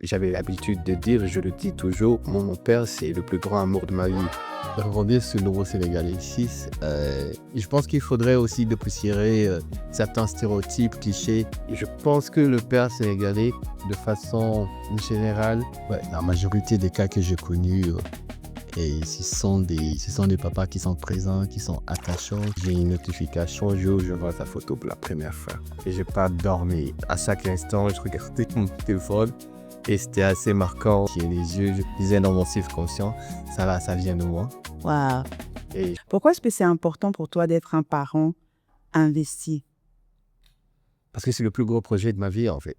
J'avais l'habitude de dire, je le dis toujours, mon père, c'est le plus grand amour de ma vie. Rebondir sur le nouveau Sénégalais 6, je pense qu'il faudrait aussi dépoussiérer certains stéréotypes, clichés. Je pense que le père sénégalais, de façon générale, la majorité des cas que j'ai connus, et ce sont des papas qui sont présents, qui sont attachants. J'ai une notification, je vois sa photo pour la première fois. Et j'ai pas dormi. À chaque instant, je regardais mon téléphone. Et c'était assez marquant. J'ai les yeux, je disais dans mon subconscient, ça va, ça vient de moi. Waouh. Et Pourquoi est-ce que c'est important pour toi d'être un parent investi? parce que c'est le plus gros projet de ma vie, en fait.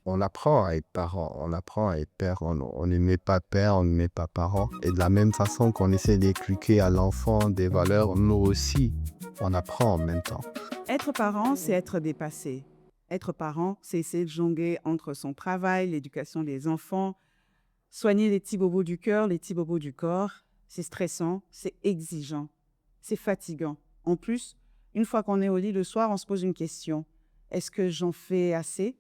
On apprend à être parent, on apprend à être père. On n'est pas père, on n'est pas parent. Et de la même façon qu'on essaie d'inculquer à l'enfant des valeurs, nous aussi, on apprend en même temps. Être parent, c'est être dépassé. Être parent, c'est essayer de jongler entre son travail, l'éducation des enfants, soigner les petits bobos du cœur, les petits bobos du corps. C'est stressant, c'est exigeant, c'est fatigant. En plus, une fois qu'on est au lit le soir, on se pose une question. Est-ce que j'en fais assez?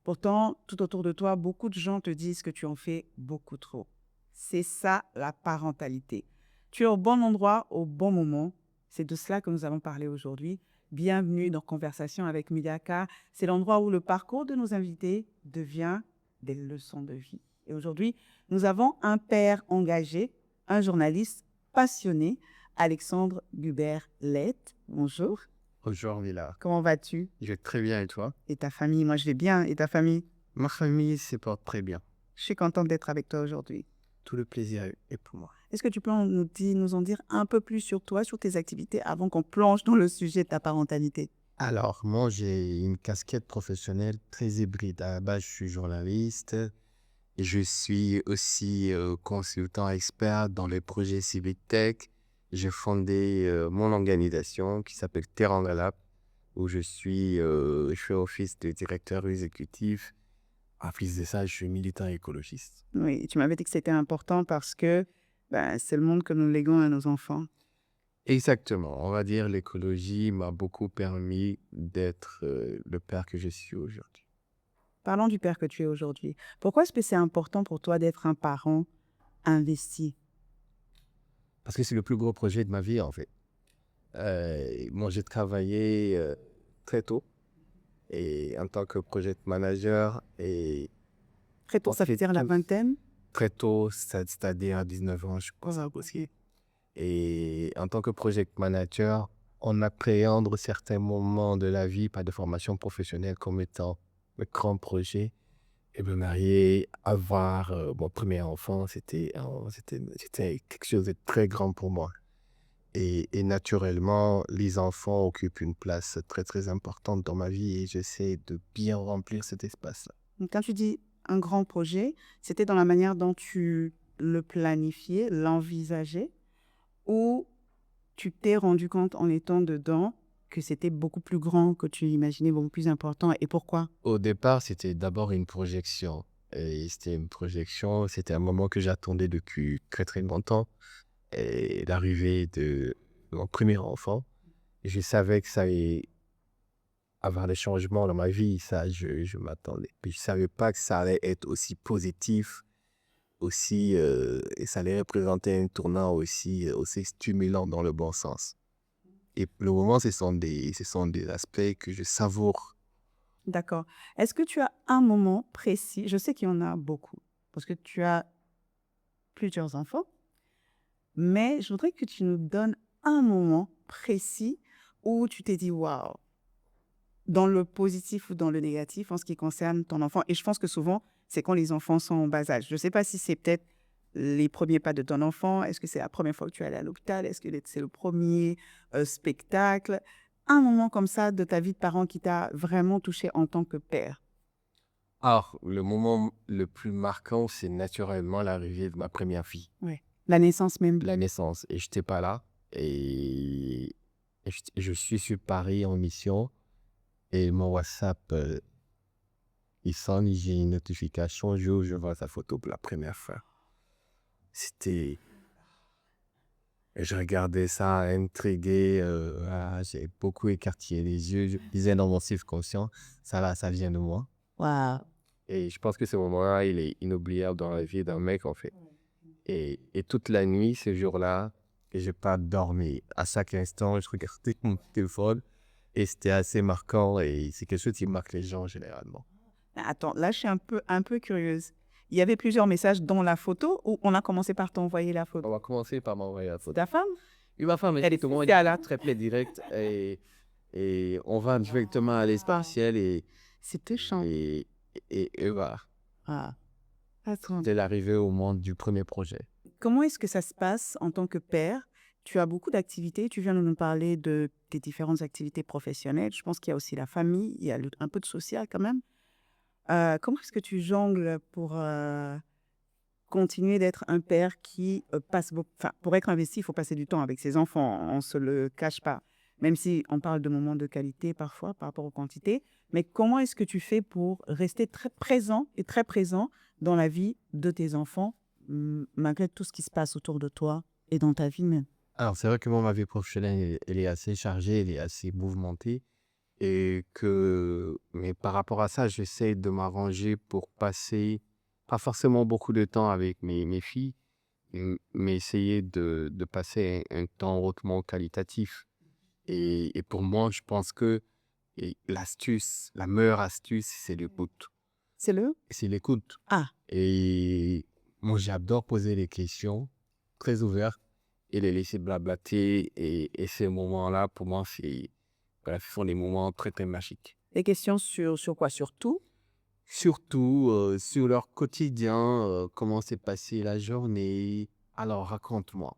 Pourtant, tout autour de toi, beaucoup de gens te disent que tu en fais beaucoup trop. C'est ça la parentalité. Tu es au bon endroit, au bon moment. C'est de cela que nous allons parler aujourd'hui. Bienvenue dans Conversation avec Miliaka. C'est l'endroit où le parcours de nos invités devient des leçons de vie. Et aujourd'hui, nous avons un père engagé, un journaliste passionné, Alexandre Gubert-Lett. Bonjour. Bonjour Villa, Comment vas-tu? je vais très bien et toi? Et ta famille? Moi, je vais bien. Et ta famille? Ma famille se porte très bien. Je suis contente d'être avec toi aujourd'hui. Tout le plaisir est pour moi. Est-ce que tu peux nous en dire un peu plus sur toi, sur tes activités, avant qu'on plonge dans le sujet de ta parentalité? Alors, moi, j'ai une casquette professionnelle très hybride. À la base, je suis journaliste et je suis aussi consultant expert dans les projets Civic Tech. J'ai fondé mon organisation qui s'appelle Teranga Lab, où je fais office de directeur exécutif. En plus de ça, je suis militant écologiste. Oui, tu m'avais dit que c'était important parce que c'est le monde que nous léguons à nos enfants. Exactement. On va dire l'écologie m'a beaucoup permis d'être le père que je suis aujourd'hui. Parlons du père que tu es aujourd'hui. Pourquoi est-ce que c'est important pour toi d'être un parent investi? Parce que c'est le plus gros projet de ma vie, en fait. Moi, j'ai travaillé très tôt et en tant que project manager et Très tôt, on ça veut fait dire la tout vingtaine? très tôt, c'est-à-dire à 19 ans, je pense aussi. Et en tant que project manager, on appréhende certains moments de la vie, pas de formation professionnelle, comme étant le grand projet. Et me marier, avoir mon premier enfant, c'était quelque chose de très grand pour moi. Et naturellement, les enfants occupent une place très, très importante dans ma vie et j'essaie de bien remplir cet espace-là. Donc, quand tu dis un grand projet, c'était dans la manière dont tu le planifiais, l'envisageais, ou tu t'es rendu compte en étant dedans que c'était beaucoup plus grand que tu imaginais, beaucoup plus important. Et pourquoi? Au départ, c'était d'abord une projection. Et c'était une projection, c'était un moment que j'attendais depuis très, très longtemps. Et l'arrivée de mon premier enfant, je savais que ça allait avoir des changements dans ma vie, ça, je m'attendais. Puis je savais pas que ça allait être aussi positif, aussi, et ça allait représenter un tournant aussi stimulant dans le bon sens. Et pour le moment, ce sont des aspects que je savoure. D'accord. Est-ce que tu as un moment précis? Je sais qu'il y en a beaucoup, parce que tu as plusieurs enfants, mais je voudrais que tu nous donnes un moment précis où tu t'es dit, waouh, dans le positif ou dans le négatif en ce qui concerne ton enfant. Et je pense que souvent, c'est quand les enfants sont en bas âge. Je ne sais pas si c'est peut-être les premiers pas de ton enfant. Est-ce que c'est la première fois que tu es allé à l'hôpital? Est-ce que c'est le premier spectacle? Un moment comme ça de ta vie de parent qui t'a vraiment touché en tant que père. Alors, le moment le plus marquant, c'est naturellement l'arrivée de ma première fille, Ouais. La naissance même. la naissance. Et je n'étais pas là. Et je suis sur Paris en mission. Et mon WhatsApp, il sonne, j'ai une notification, je vois sa photo pour la première fois. C'était... Je regardais ça intrigué, j'ai beaucoup écarté les yeux, je disais dans mon subconscient, ça va, ça vient de moi. Waouh. Et je pense que ce moment-là, il est inoubliable dans la vie d'un mec, en fait. Et toute la nuit, ce jour-là, je n'ai pas dormi. À chaque instant, je regardais mon téléphone et c'était assez marquant et c'est quelque chose qui marque les gens généralement. Attends, là, je suis un peu curieuse. Il y avait plusieurs messages dans la photo ou on a commencé par t'envoyer la On photo? va commencer par m'envoyer la photo. Ta femme? Oui, ma femme, Elle est exactement, spéciale, hein? très direct et on va directement à l'essentiel C'est touchant. et voilà. Ah, attends. C'est l'arrivée au monde du premier projet. Comment est-ce que ça se passe en tant que père? Tu as beaucoup d'activités. Tu viens de nous parler de tes différentes activités professionnelles. Je pense qu'il y a aussi la famille. Il y a un peu de social quand même. Comment est-ce que tu jongles pour continuer d'être un père qui passe beaucoup... Enfin, pour être investi, il faut passer du temps avec ses enfants. On ne se le cache pas. Même si on parle de moments de qualité parfois par rapport aux quantités. Mais comment est-ce que tu fais pour rester très présent et très présent dans la vie de tes enfants, malgré tout ce qui se passe autour de toi et dans ta vie même? Alors, c'est vrai que moi, ma vie professionnelle, elle est assez chargée, elle est assez mouvementée. Mais par rapport à ça, j'essaie de m'arranger pour passer, pas forcément beaucoup de temps avec mes filles, mais essayer de passer un temps hautement qualitatif. Et pour moi, je pense que l'astuce, la meilleure astuce, c'est l'écoute. C'est le... C'est l'écoute. Ah, Et moi, j'adore poser des questions très ouvertes et les laisser blablater. Et ces moments-là, pour moi, voilà, ce sont des moments très, très magiques. des questions sur quoi? Sur tout? Surtout sur leur quotidien, comment s'est passée la journée. Alors, raconte-moi.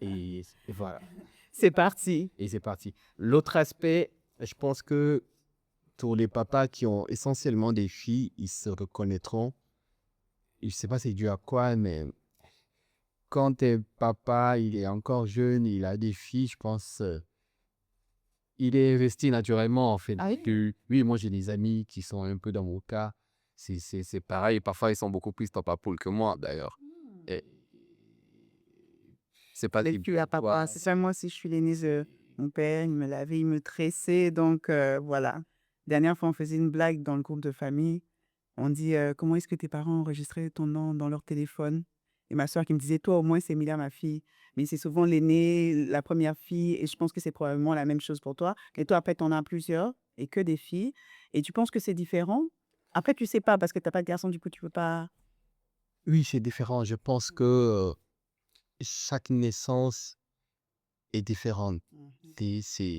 Et voilà. C'est parti. Et c'est parti. L'autre aspect, je pense que pour les papas qui ont essentiellement des filles, ils se reconnaîtront. Je ne sais pas c'est dû à quoi, mais quand t'es papa, il est encore jeune, il a des filles, je pense, il est investi naturellement, en fait. Ah oui? Oui, moi, j'ai des amis qui sont un peu dans mon cas. C'est pareil. Parfois, ils sont beaucoup plus top à poule que moi, d'ailleurs. Et c'est pas Les si filles à papa, c'est ça, moi aussi, je suis l'aînée de mon père, il me lavait, il me tressait, donc voilà. Dernière fois, on faisait une blague dans le groupe de famille. On dit, comment est-ce que tes parents ont enregistré ton nom dans leur téléphone? Et ma soeur qui me disait, toi, au moins, c'est Emilia, ma fille. Mais c'est souvent l'aînée, la première fille, et je pense que c'est probablement la même chose pour toi. Et toi, après, tu en as plusieurs, et que des filles. Et tu penses que c'est différent? Après, tu sais pas, parce que tu n'as pas de garçon, du coup, tu peux pas... Oui, c'est différent. Je pense que chaque naissance est différente.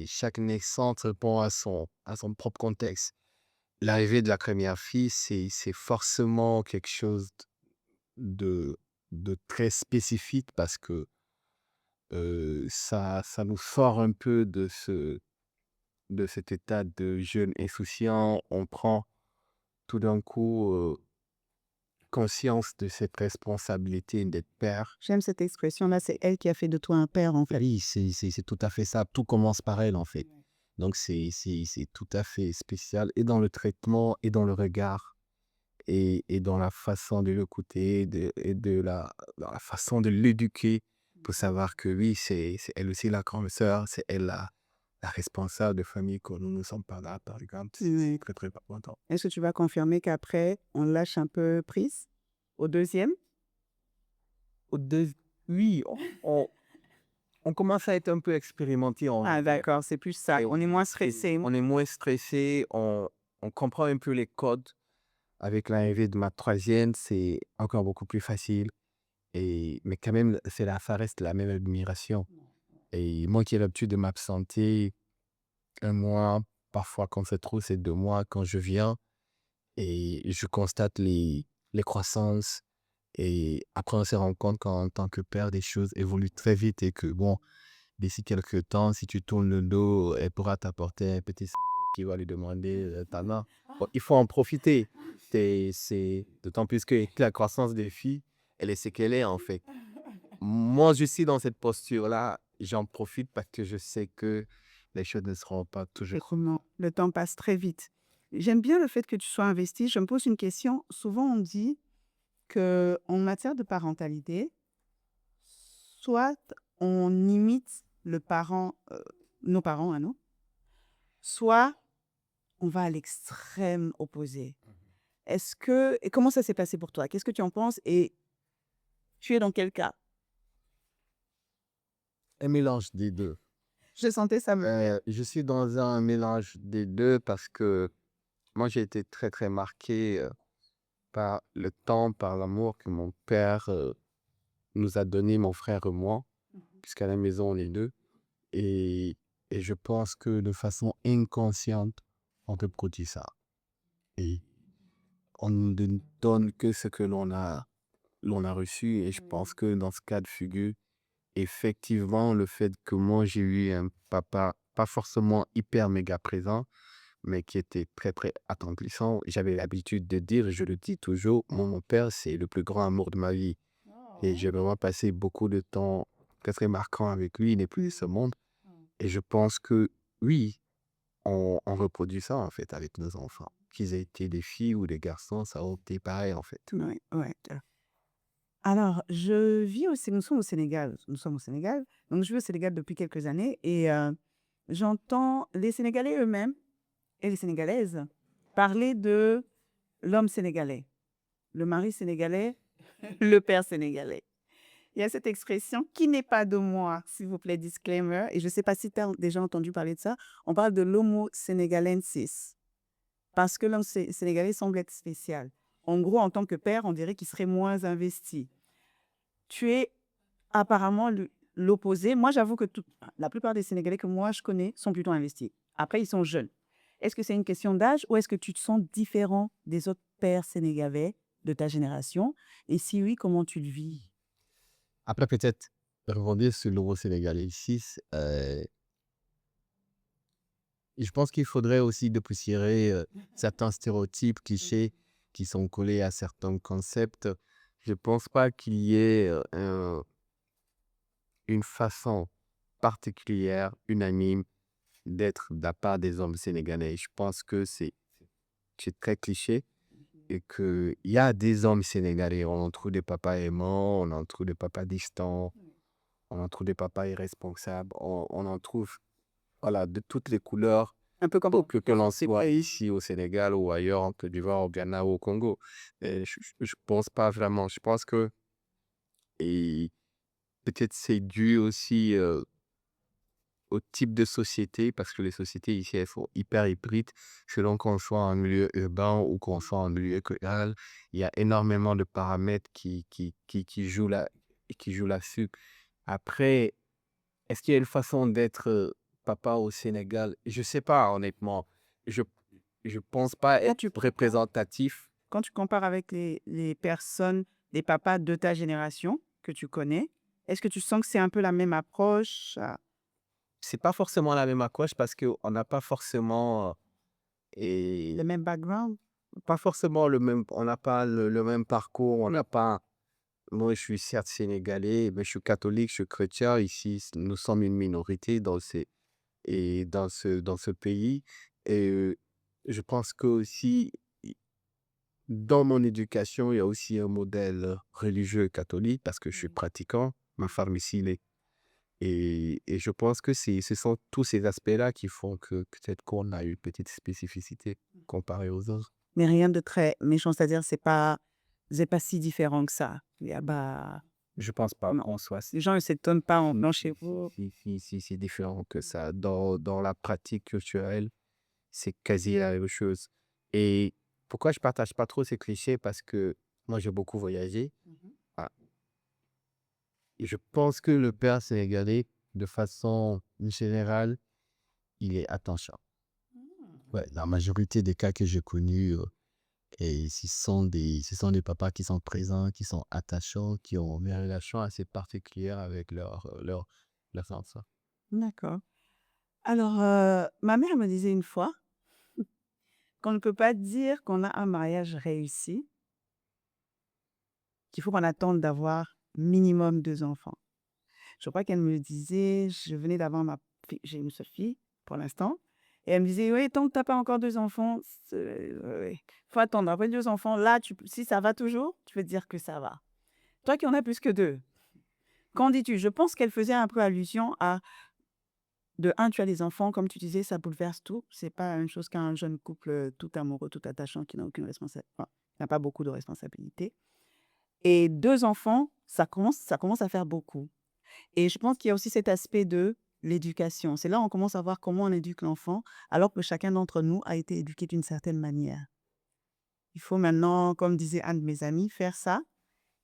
Chaque naissance répond à son propre contexte. L'arrivée de la première fille, c'est forcément quelque chose de, de très spécifique parce que ça nous sort un peu de cet état de jeune insouciant. On prend tout d'un coup conscience de cette responsabilité d'être père. J'aime cette expression-là, c'est elle qui a fait de toi un père, en fait. Oui, c'est tout à fait ça. Tout commence par elle, en fait. Donc, c'est tout à fait spécial et dans le traitement et dans le regard et dans la façon de l'écouter et dans la façon de l'éduquer pour savoir que oui, c'est elle aussi la grande sœur, c'est elle la responsable de famille que nous ne sommes pas là, par exemple. C'est Oui. très, très important. Est-ce que tu vas confirmer qu'après, on lâche un peu prise au deuxième? Au deux- oui, on commence à être un peu expérimenté en Ah, vrai. d'accord, c'est plus ça. Et On est moins stressé. on est moins stressé, on comprend un peu les codes. Avec l'arrivée de ma troisième, c'est encore beaucoup plus facile. Mais quand même, ça reste la même admiration. Et moi qui ai l'habitude de m'absenter un mois, parfois quand c'est trop, c'est 2 mois, quand je viens et je constate les croissances. Et après, on se rend compte qu'en tant que père, des choses évoluent très vite et que, bon, d'ici quelques temps, si tu tournes le dos, elle pourra t'apporter un petit qui va lui demander ta main. Bon, il faut en profiter. C'est d'autant plus que la croissance des filles, elle est ce qu'elle est, en fait. Moi, je suis dans cette posture-là. J'en profite parce que je sais que les choses ne seront pas toujours. Comment le temps passe très vite. J'aime bien le fait que tu sois investi. Je me pose une question. Souvent, on dit que en matière de parentalité, soit on imite le parent, nos parents à nous, soit on va à l'extrême opposé. Et comment ça s'est passé pour toi? Qu'est-ce que tu en penses? Et tu es dans quel cas? Un mélange des deux. Je sentais ça me venir. Je suis dans un mélange des deux parce que moi, j'ai été très, très marqué par le temps, par l'amour que mon père nous a donné, mon frère et moi, puisqu'à la maison, on est deux. Et, et je pense que de façon inconsciente, on reproduit ça. Et on ne donne que ce que l'on a reçu. Et je pense que dans ce cas de figure, effectivement, le fait que moi, j'ai eu un papa, pas forcément hyper méga présent, mais qui était très, très attendrissant. J'avais l'habitude de dire, je le dis toujours, mon père, c'est le plus grand amour de ma vie. Et j'ai vraiment passé beaucoup de temps très, très marquant avec lui. Il n'est plus de ce monde. Et je pense que oui, on reproduit ça, en fait, avec nos enfants. Qu'ils aient été des filles ou des garçons, ça a été pareil, en fait. Ouais, ouais. Alors, je vis au Sé nous sommes au Sénégal. Nous sommes au Sénégal. Donc, je vis au Sénégal depuis quelques années et j'entends les Sénégalais eux-mêmes et les Sénégalaises parler de l'homme sénégalais, le mari sénégalais, le père sénégalais. Il y a cette expression qui n'est pas de moi, s'il vous plaît, disclaimer. Et je ne sais pas si tu as déjà entendu parler de ça. On parle de l'homo sénégalensis parce que l'homme sénégalais semble être spécial. En gros, en tant que père, on dirait qu'il serait moins investi. Tu es apparemment l'opposé. Moi, j'avoue que la plupart des Sénégalais que moi je connais sont plutôt investis. Après, ils sont jeunes. Est-ce que c'est une question d'âge ou est-ce que tu te sens différent des autres pères sénégalais de ta génération? Et si oui, comment tu le vis? Après, peut-être rebondir sur l'euro sénégalais ici. Je pense qu'il faudrait aussi dépoussiérer certains stéréotypes, clichés qui sont collés à certains concepts. Je ne pense pas qu'il y ait une façon particulière, unanime, d'être de la part des hommes sénégalais. Je pense que c'est très cliché et qu'il y a des hommes sénégalais. On en trouve des papas aimants, on en trouve des papas distants, on en trouve des papas irresponsables, on en trouve voilà, de toutes les couleurs. Un peu comme Que l'on soit ici au Sénégal ou ailleurs, en Côte d'Ivoire, au Ghana ou au Congo. Et je pense pas vraiment. Je pense que et peut-être c'est dû aussi au type de société, parce que les sociétés ici, elles sont hyper hybrides. Selon qu'on soit en milieu urbain ou qu'on soit en milieu rural, il y a énormément de paramètres qui jouent là-dessus. Après, est-ce qu'il y a une façon d'être papa au Sénégal? Je sais pas, honnêtement. Je je pense pas là, être représentatif. quand tu compares avec les personnes, les papas de ta génération que tu connais, est-ce que tu sens que c'est un peu la même approche, C'est pas forcément la même approche parce qu'on n'a pas forcément le et même background? pas forcément le même on n'a pas le même parcours, on n'a pas moi je suis certes sénégalais, mais je suis catholique, je suis chrétien. Ici, nous sommes une minorité dans ce pays et je pense qu'aussi dans mon éducation, il y a aussi un modèle religieux catholique parce que je suis pratiquant. Ma femme ici l'est. Et je pense que ce sont tous ces aspects-là qui font que peut-être qu'on a une petite spécificité comparée aux autres. Mais rien de très méchant, c'est-à-dire c'est pas si différent que ça. Il y a bah, Je pense pas non, en soi. les gens ne s'étonnent pas en venant chez vous. Si, c'est différent que ça. Dans la pratique culturelle, c'est quasi la même chose. Et pourquoi je partage pas trop ces clichés? Parce que moi, j'ai beaucoup voyagé. Ah, et je pense que le père sénégalais, de façon générale, il est attachant. Ouais, la majorité des cas que j'ai connus, et ce sont des papas qui sont présents, qui sont attachants, qui ont des relations assez particulières avec leurs enfants. D'accord. Alors, ma mère me disait une fois qu'on ne peut pas dire qu'on a un mariage réussi, qu'il faut qu'on attende d'avoir minimum 2 enfants. Je crois qu'elle me le disait, je venais d'avoir ma fille, j'ai une seule fille pour l'instant, et elle me disait: «Oui, tant que tu as pas encore 2 enfants, oui, faut attendre. Après 2 enfants, là, si ça va toujours, tu peux te dire que ça va. Toi qui en as plus que 2, qu'en dis-tu?» Je pense qu'elle faisait un peu allusion à De un, tu as les enfants, comme tu disais, ça bouleverse tout. C'est pas une chose qu'un jeune couple tout amoureux, tout attachant, qui n'a aucune responsabilité, enfin, n'a pas beaucoup de responsabilités. Et 2 enfants, ça commence à faire beaucoup. Et je pense qu'il y a aussi cet aspect de l'éducation. C'est là où on commence à voir comment on éduque l'enfant, alors que chacun d'entre nous a été éduqué d'une certaine manière. Il faut maintenant, comme disait un de mes amis, faire ça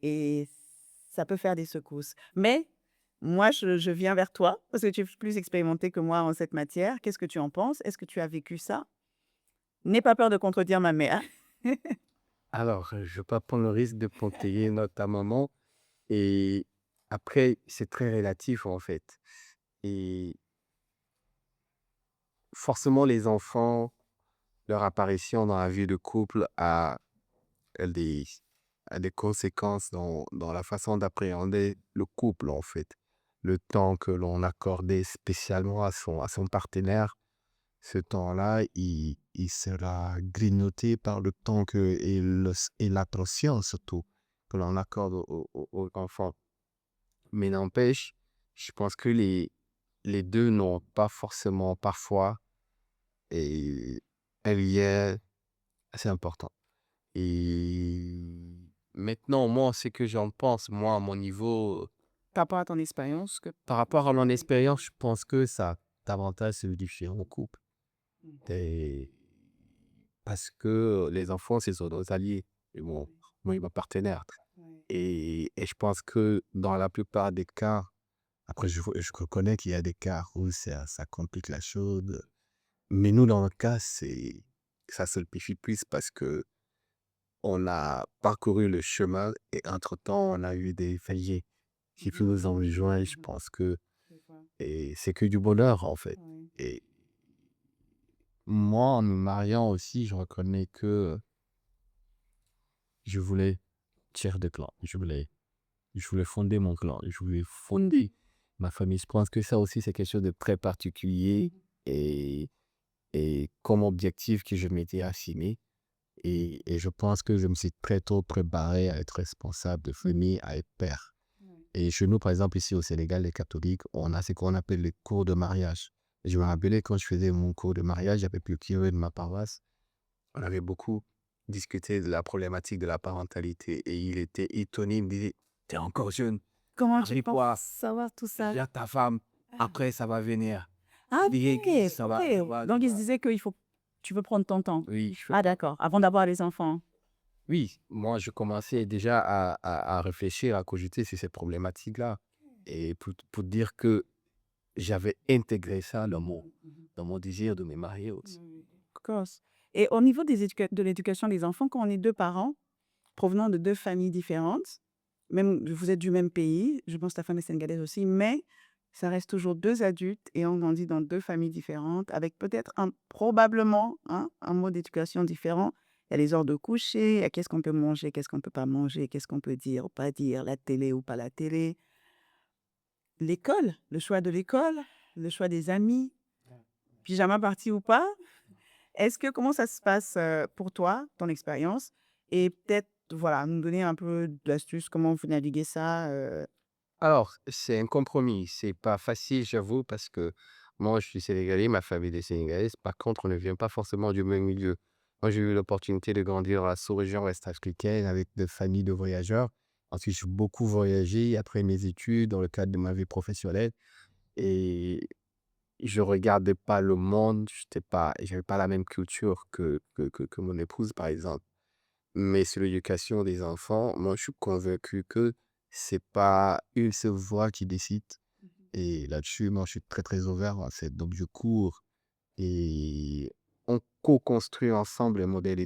et ça peut faire des secousses. Mais moi, je viens vers toi parce que tu es plus expérimenté que moi en cette matière. Qu'est-ce que tu en penses? Est-ce que tu as vécu ça? N'aie pas peur de contredire ma mère. Alors, je ne veux pas prendre le risque de ponter ta maman. Et après, c'est très relatif en fait. Et forcément, les enfants, leur apparition dans la vie de couple a des, a des conséquences dans la façon d'appréhender le couple en fait. Le temps que l'on accordait spécialement à son partenaire, ce temps-là, il sera grignoté par le temps et l'attention surtout que l'on accorde aux enfants. Mais n'empêche, je pense que les 2 n'ont pas forcément parfois et un lien assez important. Et maintenant, moi, ce que j'en pense, moi, à mon niveau, Par rapport à ton expérience, que... par rapport à mon expérience, je pense que ça a davantage se modifier en couple. Et parce que les enfants, ce sont nos alliés et mon partenaire. Ouais. Et je pense que dans la plupart des cas, après, je reconnais qu'il y a des cas où ça complique la chose. Mais nous, dans notre cas, ça simplifie plus parce que on a parcouru le chemin et entre-temps, on a eu des veillées qui nous ont rejoints. Je Mhm. pense que Je vois. et c'est que du bonheur, en fait. Ouais. Et moi, en me mariant aussi, je reconnais que je voulais tirer de clan. Je voulais fonder mon clan. Je voulais fonder ma famille. Je pense que ça aussi, c'est quelque chose de très particulier et, et comme objectif que je m'étais assigné. Et je pense que je me suis très tôt préparé à être responsable de famille, à être père. Ouais. Et chez nous, par exemple, ici au Sénégal, les catholiques, on a ce qu'on appelle les cours de mariage. Et je me rappelais quand je faisais mon cours de mariage avec le curé de ma paroisse, on avait beaucoup discuté de la problématique de la parentalité. Et il était étonné, il me disait, t'es encore jeune, Comment tu penses marie-toi, savoir tout ça? gère ta femme, après ça va venir. Ah, L'église, ok, ça va, ça ok. va, Donc, ça il se va. disait tu veux prendre ton temps. Oui, Ah, d'accord, avant d'avoir les enfants. oui, moi je commençais déjà à réfléchir, à cogiter sur ces problématiques-là. Et pour dire que j'avais intégré ça dans mon désir de me marier aussi. Of course. Et au niveau de l'éducation des enfants, quand on est 2 parents provenant de 2 familles différentes, même vous êtes du même pays, je pense que ta femme est sénégalaise aussi, mais ça reste toujours 2 adultes et on grandit dans 2 familles différentes avec peut-être probablement, hein, un mode d'éducation différent. Il y a les heures de coucher, il y a qu'est-ce qu'on peut manger, qu'est-ce qu'on peut pas manger, qu'est-ce qu'on peut dire ou pas dire, la télé ou pas la télé. L'école, le choix de l'école, le choix des amis, pyjama party ou pas. Comment ça se passe, pour toi, ton expérience? Et peut-être, voilà, nous donner un peu d'astuces, comment vous naviguez ça, Alors, c'est un compromis. C'est pas facile, j'avoue, parce que moi, je suis sénégalais, ma famille est sénégalaise. Par contre, on ne vient pas forcément du même milieu. Moi, j'ai eu l'opportunité de grandir dans la sous-région ouest-africaine avec des familles de voyageurs. Ensuite, j'ai beaucoup voyagé après mes études dans le cadre de ma vie professionnelle. Et je regardais pas le monde, j'avais pas la même culture que mon épouse, par exemple. Mais sur l'éducation des enfants, moi, je suis convaincu que c'est pas une seule voix qui décide. Et là-dessus, moi, je suis très, très ouvert en fait. Donc, je cours et on co-construit ensemble un modèle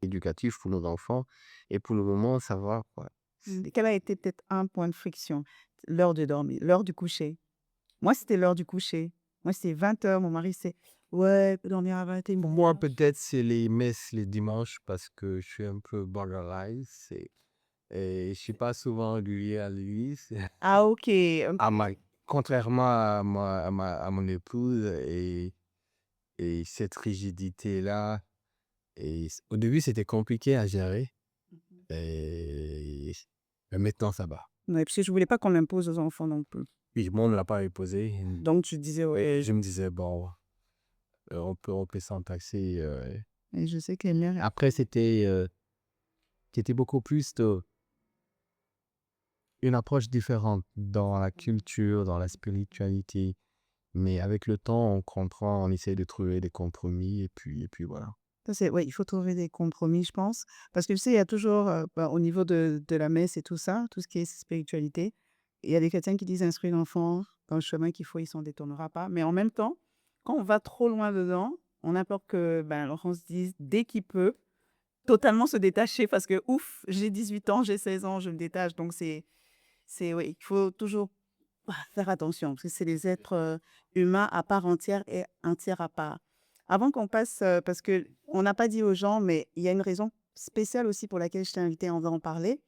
éducatif pour nos enfants. Et pour le moment, ça va, quoi. quel a été peut-être un point de friction? L'heure de dormir, l'heure du coucher. Moi, c'était l'heure du coucher. Moi, c'était 20 heures. Mon mari, c'est: «Ouais, peut dormir à Pour moi, 21 heures.» peut-être, c'est les messes les dimanches parce que je suis un peu borderline. Et je suis pas souvent régulier à l'église. Ah, OK, À OK. ma Contrairement à mon épouse et cette rigidité-là au début, c'était compliqué à gérer et mais maintenant ça va. Ouais, parce que je voulais pas qu'on l'impose aux enfants non plus. Puis moi, on ne l'a pas posé. Donc, tu disais, Et ouais, je me disais, bon, on peut s'en taxer. et je sais que les mères, Après, c'était beaucoup plus une approche différente dans la culture, dans la spiritualité. Mais avec le temps, on comprend, on essaie de trouver des compromis et puis voilà. ça, c'est, ouais, il faut trouver des compromis, je pense. Parce que tu sais, il y a toujours, au niveau de la messe et tout ça, tout ce qui est spiritualité, il y a des chrétiens qui disent instruire l'enfant dans le chemin qu'il faut, il s'en détournera pas. Mais en même temps, quand on va trop loin dedans, on a peur que l'enfant se dise, dès qu'il peut, totalement se détacher parce que, ouf, j'ai 18 ans, j'ai 16 ans, je me détache. Donc, oui, il faut toujours faire attention parce que c'est des êtres humains à part entière et entière à part. Avant qu'on passe, parce que on n'a pas dit aux gens, mais il y a une raison spéciale aussi pour laquelle je t'ai invité, on va en parler.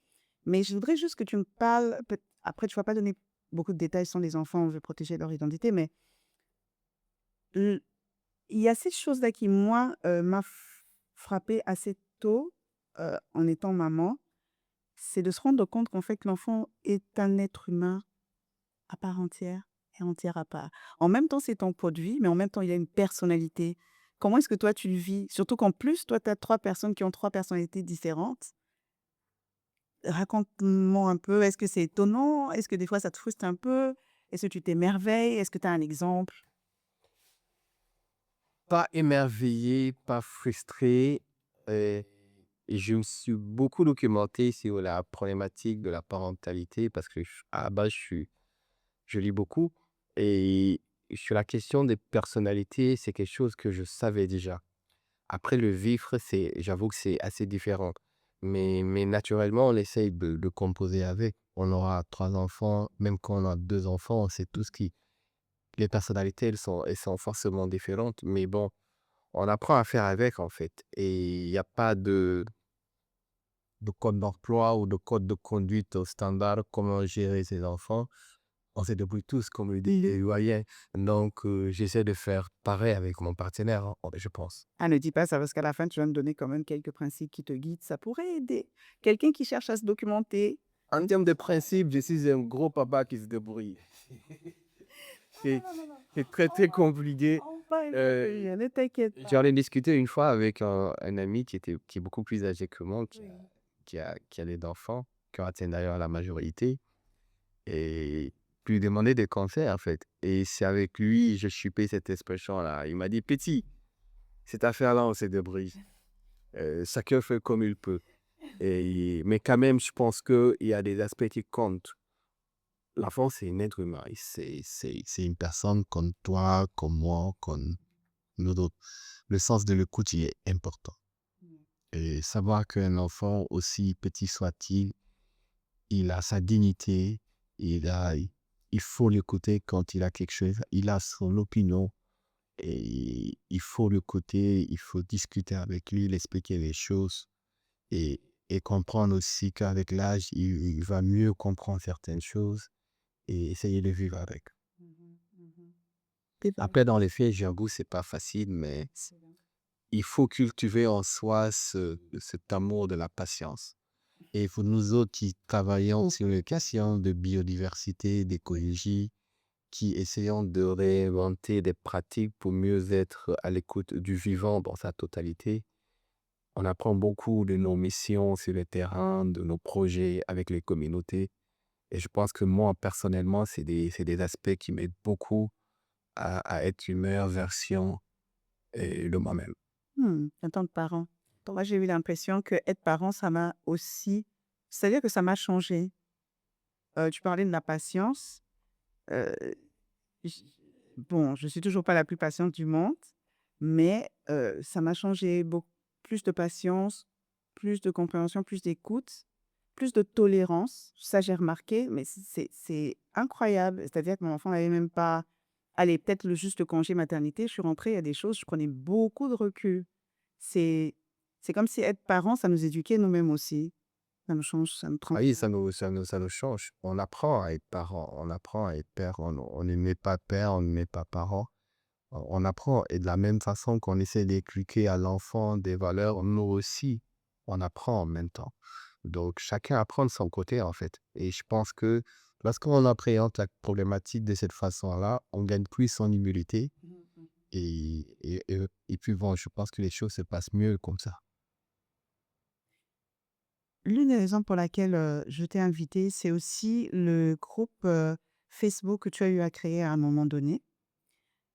Mais je voudrais juste que tu me parles, après tu ne vas pas donner beaucoup de détails sur les enfants, on veut protéger leur identité, mais l- il y a cette chose-là qui, moi, m'a frappée assez tôt en étant maman, c'est de se rendre compte qu'en fait, l'enfant est un être humain à part entière et entière à part. En même temps, c'est ton pot de vie, mais en même temps, il a une personnalité. Comment est-ce que toi, tu le vis? Surtout qu'en plus, toi, tu as 3 personnes qui ont 3 personnalités différentes. Raconte-moi un peu, est-ce que c'est étonnant? Est-ce que des fois, ça te frustre un peu? Est-ce que tu t'émerveilles? Est-ce que tu as un exemple? Pas émerveillé, pas frustré. Et je me suis beaucoup documenté sur la problématique de la parentalité parce que à la base, je lis beaucoup. Et sur la question des personnalités, c'est quelque chose que je savais déjà. Après, le vivre, j'avoue que c'est assez différent. Mais naturellement, on essaye de composer avec. On aura 3 enfants, même quand on a 2 enfants, on sait tous qui. Les personnalités, elles sont forcément différentes. Mais bon, on apprend à faire avec, en fait. Et il n'y a pas de code d'emploi ou de code de conduite au standard, comment gérer ses enfants. On se débrouille tous, comme le dit les doyens. Donc, j'essaie de faire pareil avec mon partenaire, hein, je pense. Ah, ne dis pas ça parce qu'à la fin, tu vas me donner quand même quelques principes qui te guident. Ça pourrait aider. Quelqu'un qui cherche à se documenter. En termes de principe, je suis un gros papa qui se débrouille. C'est Non, non, non, non. c'est très, très compliqué. On va y Euh, venir, ne t'inquiète pas. J'en ai discuté une fois avec un ami qui est beaucoup plus âgé que moi, Oui. qui a des enfants, qui ont atteint d'ailleurs la majorité. Et puis lui demander des conseils, en fait. Et c'est avec lui, je chipais cette expression-là. Il m'a dit, Petit, cette affaire-là, on se débrouille. Chacun fait comme il peut. Mais quand même, je pense qu'il y a des aspects qui comptent. L'enfant, c'est un être humain. C'est une personne comme toi, comme moi, comme nous autres. Le sens de l'écoute, il est important. Et savoir qu'un enfant, aussi petit soit-il, il a sa dignité, il faut l'écouter quand il a quelque chose, il a son opinion, et il faut l'écouter, il faut discuter avec lui, lui expliquer les choses, et, et comprendre aussi qu'avec l'âge, il va mieux comprendre certaines choses et essayer de vivre avec. Mhm, mhm. C'est vrai, Après, dans les faits, j'avoue, c'est pas facile, mais c'est vrai. il faut cultiver en soi cet amour de la patience. Et pour nous autres qui travaillons sur les questions de biodiversité, d'écologie, qui essayons de réinventer des pratiques pour mieux être à l'écoute du vivant dans sa totalité, on apprend beaucoup de nos missions sur le terrain, de nos projets avec les communautés. Et je pense que moi, personnellement, c'est des aspects qui m'aident beaucoup à être une meilleure version de moi-même. En tant que parent. Donc, moi, j'ai eu l'impression que être parent, ça m'a aussi. C'est-à-dire que ça m'a changé. Tu parlais de la patience. Euh, j- bon, je suis toujours pas la plus patiente du monde, mais ça m'a changé beaucoup. Plus de patience, plus de compréhension, plus d'écoute, plus de tolérance. Ça, j'ai remarqué, mais c'est incroyable. C'est-à-dire que mon enfant n'avait même pas. Allez, peut-être juste le congé maternité. Je suis rentrée, il y a des choses, je prenais beaucoup de recul. C'est c'est comme si être parent, ça nous éduquait nous-mêmes aussi. Ça nous change, ça nous Ah oui, transforme. ça nous change. On apprend à être parent, on apprend à être père. On n'est pas père, on n'est pas parent. On apprend. Et de la même façon qu'on essaie d'inculquer à l'enfant des valeurs, nous aussi, on apprend en même temps. Donc, chacun apprend de son côté, en fait. Et je pense que lorsqu'on appréhende la problématique de cette façon-là, on gagne plus en humilité et puis bon, je pense que les choses se passent mieux comme ça. L'une des raisons pour laquelle je t'ai invité, c'est aussi le groupe Facebook que tu as eu à créer à un moment donné.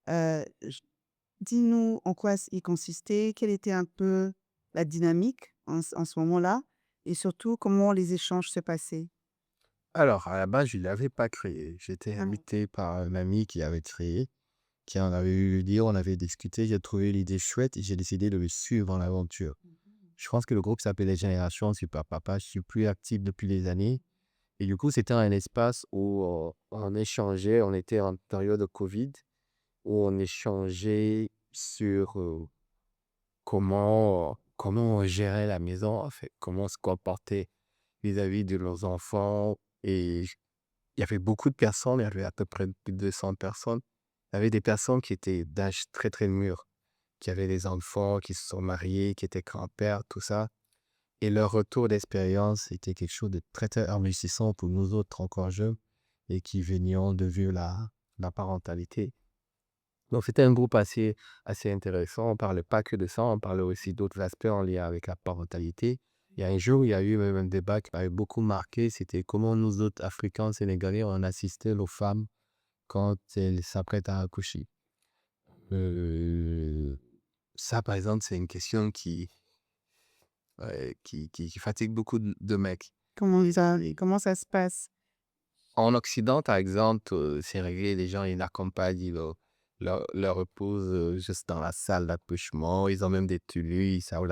Euh, j- Dis-nous en quoi il consistait, quelle était un peu la dynamique en ce moment-là, et surtout comment les échanges se passaient. Alors, à la base, je ne l'avais pas créé. J'étais Ah, invité par un ami qui avait créé, qui en avait eu l'idée, on avait discuté, j'ai trouvé l'idée chouette et j'ai décidé de le suivre dans l'aventure. Je pense que le groupe s'appelait Les Générations Super Papa. Je suis plus actif depuis des années. Et du coup, c'était un espace où on échangeait, on était en période de Covid, où on échangeait sur comment on gérait la maison, en fait, comment on se comportait vis-à-vis de nos enfants. Et il y avait beaucoup de personnes, il y avait à peu près plus de 200 personnes. Il y avait des personnes qui étaient d'âge très, très mûr, qui avaient des enfants, qui se sont mariés, qui étaient grands-pères, tout ça. Et leur retour d'expérience était quelque chose de très, très enrichissant pour nous autres encore jeunes et qui venions de vivre la parentalité. Donc, c'était un groupe assez intéressant. On ne parlait pas que de ça, on parlait aussi d'autres aspects en lien avec la parentalité. Il y a un jour, il y a eu même un débat qui m'avait beaucoup marqué, c'était comment nous autres Africains, Sénégalais, on assistait nos femmes quand elles s'apprêtent à accoucher. Euh, Ça, par exemple, c'est une question qui fatigue beaucoup de mecs. comment ça se passe? En Occident, par exemple, c'est réglé, les gens, ils accompagnent leur épouse juste dans la salle d'accouchement. Ils ont même des tenues, ils savent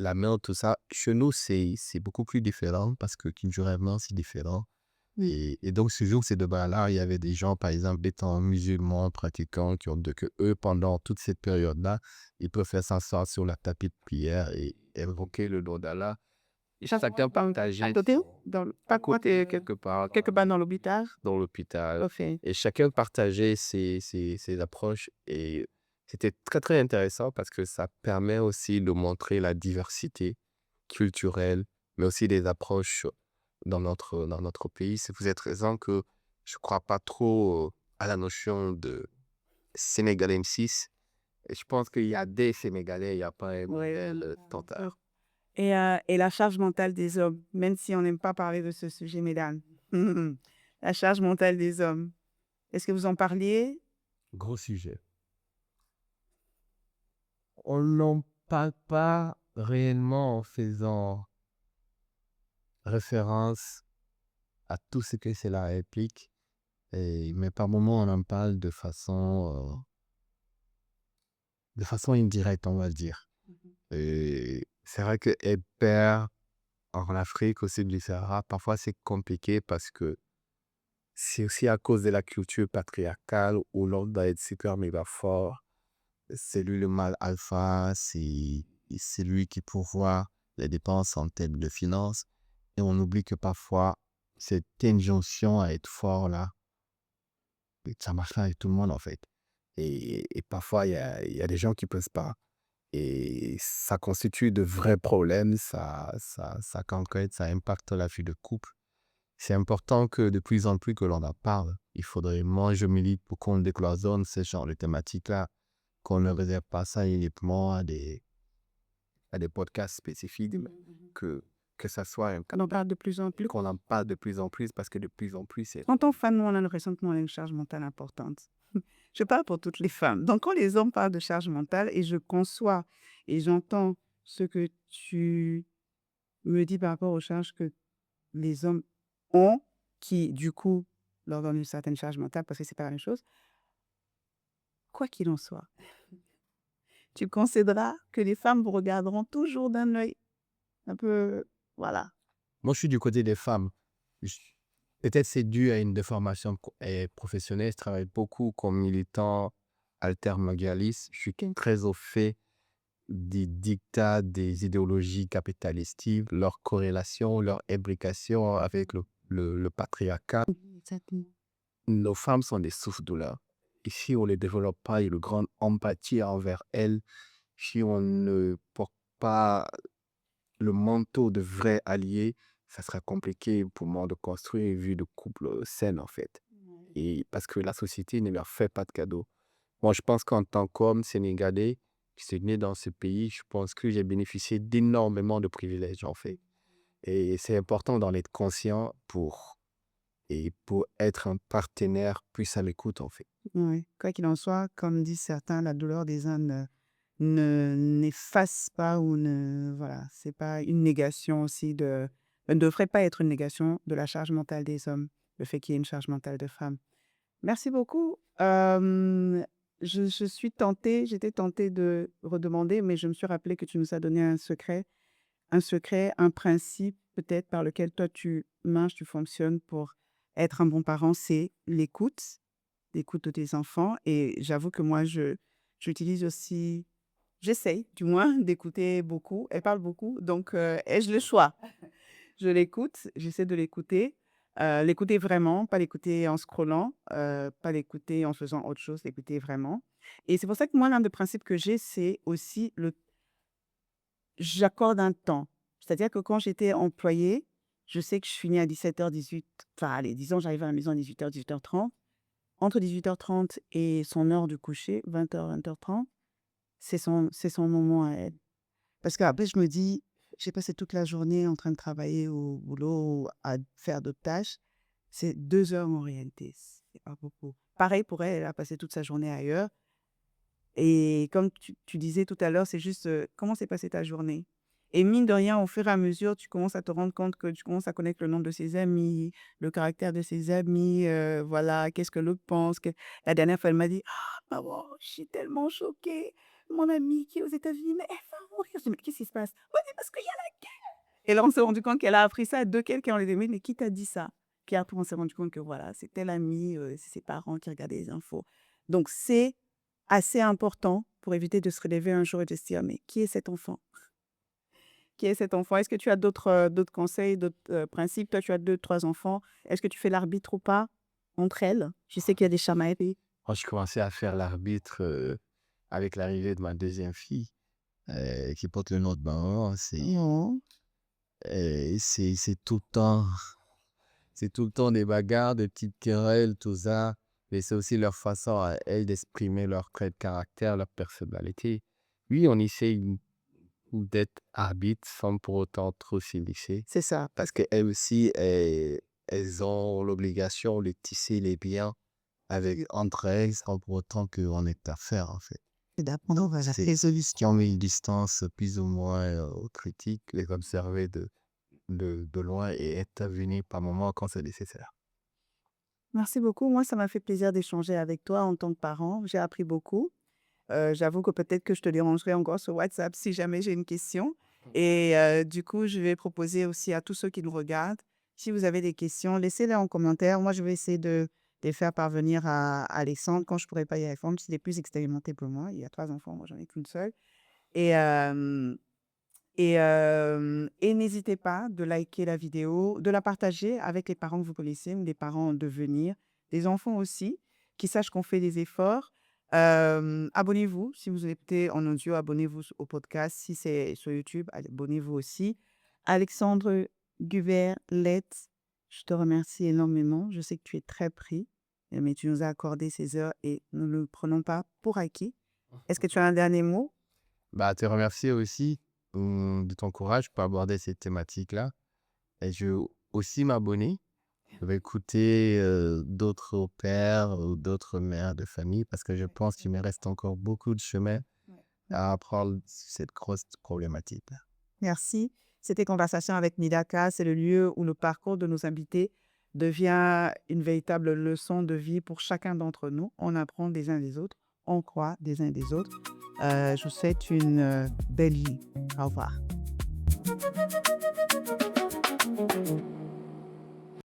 la main, tout ça. Chez nous, c'est beaucoup plus différent parce que culturellement, c'est différent. Et donc, ce jour, ces débats-là, il y avait des gens, par exemple, étant musulmans, pratiquants, qui ont dit que eux, pendant toute cette période-là, ils préfèrent s'asseoir sur la tapis de prière et évoquer le nom d'Allah. Et chacun partageait À côté, pas à côté, côté, quelque part dans l'hôpital. dans l'hôpital. Parfait. Et chacun partageait ses approches. Et c'était très, très intéressant parce que ça permet aussi de montrer la diversité culturelle, mais aussi des approches dans notre pays. C'est pour cette raison que je ne crois pas trop à la notion de Sénégal M6. Et je pense qu'il y a des Sénégalais, il n'y a pas un modèle total. Et la charge mentale des hommes, même si on n'aime pas parler de ce sujet, mesdames. La charge mentale des hommes. Est-ce que vous en parliez? Gros sujet. On n'en parle pas réellement en faisant référence à tout ce que cela implique, mais par moments on en parle de façon indirecte, on va dire. Et c'est vrai que être père en Afrique, au sud du Sahara, parfois c'est compliqué parce que c'est aussi à cause de la culture patriarcale où l'homme doit être super méga fort. C'est lui le mâle alpha, c'est lui qui pourvoit les dépenses en termes de finances. Et on oublie que parfois, cette injonction à être fort là, ça marche pas avec tout le monde en fait. Et parfois, il y a des gens qui ne peuvent pas. Et ça constitue de vrais problèmes, ça cancrète, ça impacte la vie de couple. C'est important que de plus en plus que l'on en parle. Il faudrait, moi je milite pour qu'on décloisonne ce genre de thématiques-là, qu'on ne réserve pas ça uniquement à des podcasts spécifiques, mais que ça soit On en parle de plus en plus. qu'on en parle de plus en plus parce que de plus en plus, c'est... En tant que femme, nous, on a l'impression que nous, on a une charge mentale importante. Je parle pour toutes les femmes. Donc, quand les hommes parlent de charge mentale, et je conçois et j'entends ce que tu me dis par rapport aux charges que les hommes ont, qui, du coup, leur donnent une certaine charge mentale, parce que c'est pas la même chose. Quoi qu'il en soit, tu concéderas que les femmes vous regarderont toujours d'un œil un peu, voilà. Moi, je suis du côté des femmes. Je- Peut-être c'est dû à une déformation professionnelle. Je travaille beaucoup comme militant altermondialiste. Je suis très au fait des dictats des idéologies capitalistes, leur corrélation, leur imbrication avec le patriarcat. Exactement. Nos femmes sont des souffres-douleurs. Et si on ne développe pas une grande empathie envers elles, si on ne porte pas le manteau de vrais alliés, ça sera compliqué pour moi de construire une vie de couple saine, en fait. Et parce que la société ne leur fait pas de cadeaux. Moi, je pense qu'en tant qu'homme sénégalais qui s'est né dans ce pays, je pense que j'ai bénéficié d'énormément de privilèges, en fait. Et c'est important d'en être conscient pour être un partenaire plus à l'écoute, en fait. Oui, quoi qu'il en soit, comme disent certains, la douleur des uns n'efface pas ou ne, voilà, c'est pas une négation aussi ne devrait pas être une négation de la charge mentale des hommes, le fait qu'il y ait une charge mentale de femmes. Merci beaucoup. Je suis tentée, j'étais tentée de redemander, mais je me suis rappelé que tu nous as donné un secret, un principe peut-être par lequel toi tu marches, tu fonctionnes pour être un bon parent, c'est l'écoute de tes enfants. Et j'avoue que moi, j'utilise aussi, j'essaye du moins d'écouter beaucoup. Elle parle beaucoup, donc ai-je le choix? Je l'écoute, j'essaie de l'écouter. L'écouter vraiment, pas l'écouter en scrollant, pas l'écouter en faisant autre chose, l'écouter vraiment. Et c'est pour ça que moi, l'un des principes que j'ai, c'est aussi j'accorde un temps. C'est-à-dire que quand j'étais employée, je sais que je finis à 17h, 18, enfin allez, disons, j'arrive à la maison à 18h, 18h30. Entre 18h30 et son heure du coucher, 20h, 20h30, c'est son moment à elle. Parce qu'après, je me dis, j'ai passé toute la journée en train de travailler au boulot, à faire d'autres tâches. C'est 2 heures en réalité, c'est pas beaucoup. Pareil pour elle, elle a passé toute sa journée ailleurs. Et comme tu disais tout à l'heure, c'est juste comment s'est passée ta journée. Et mine de rien, au fur et à mesure, tu commences à te rendre compte que tu commences à connaître le nom de ses amis, le caractère de ses amis, voilà, qu'est-ce que l'autre pense. La dernière fois, elle m'a dit, ah, maman, je suis tellement choquée. Mon amie qui est aux États-Unis, mais elle va mourir. Je dis, mais qu'est-ce qui se passe? Ouais, mais parce qu'il y a la guerre. Et là, on s'est rendu compte qu'elle a appris ça de quelqu'un. On lui a dit, mais qui t'a dit ça? Puis après, on s'est rendu compte que voilà, c'est tel ami, c'est ses parents qui regardaient les infos. Donc, c'est assez important pour éviter de se relever un jour et de se dire, mais qui est cet enfant? Qui est cet enfant? Est-ce que tu as d'autres conseils, d'autres principes? Toi, tu as 2, 3 enfants. Est-ce que tu fais l'arbitre ou pas entre elles? Je sais qu'il y a des chamailleries. Moi, je commençais à faire l'arbitre avec l'arrivée de ma deuxième fille, qui porte le nom de maman. Non. C'est tout le temps, c'est tout le temps des bagarres, des petites querelles, tout ça. Mais c'est aussi leur façon à elles d'exprimer leurs traits de caractère, leur personnalité. Oui, on essaye d'être arbitre sans pour autant trop s'y laisser. C'est ça. Parce qu'elles aussi, elles ont l'obligation de tisser les liens entre elles sans pour autant qu'on ait affaire, en fait. C'est d'apprendre à la C'est résolution. qui ont mis une distance plus ou moins critique, les observer de loin et intervenir par moment quand c'est nécessaire. Merci beaucoup. Moi, ça m'a fait plaisir d'échanger avec toi en tant que parent. J'ai appris beaucoup. J'avoue que peut-être que je te dérangerai encore sur WhatsApp si jamais j'ai une question. Et du coup, je vais proposer aussi à tous ceux qui nous regardent, si vous avez des questions, laissez-les en commentaire. Moi, je vais essayer de les faire parvenir à Alexandre quand je ne pourrai pas y répondre. C'est plus expérimenté pour moi. Il y a 3 enfants, moi, j'en ai qu'une seule. Et, et n'hésitez pas de liker la vidéo, de la partager avec les parents que vous connaissez, ou les parents en devenir, des enfants aussi, qui sachent qu'on fait des efforts. Abonnez-vous, si vous êtes en audio, abonnez-vous au podcast. Si c'est sur YouTube, abonnez-vous aussi. Alexandre Gubert-Letts, je te remercie énormément. Je sais que tu es très pris, mais tu nous as accordé ces heures et nous ne le prenons pas pour acquis. Est-ce que tu as un dernier mot? Bah, te remercier aussi de ton courage pour aborder cette thématique-là. Et je vais aussi m'abonner. Je vais écouter d'autres pères ou d'autres mères de famille parce que je pense qu'il me reste encore beaucoup de chemin à apprendre sur cette grosse problématique-là. Merci. C'était Conversation avec Nidaka. C'est le lieu où le parcours de nos invités devient une véritable leçon de vie pour chacun d'entre nous. On apprend des uns des autres, on croit des uns des autres. Je vous souhaite une belle vie. Au revoir.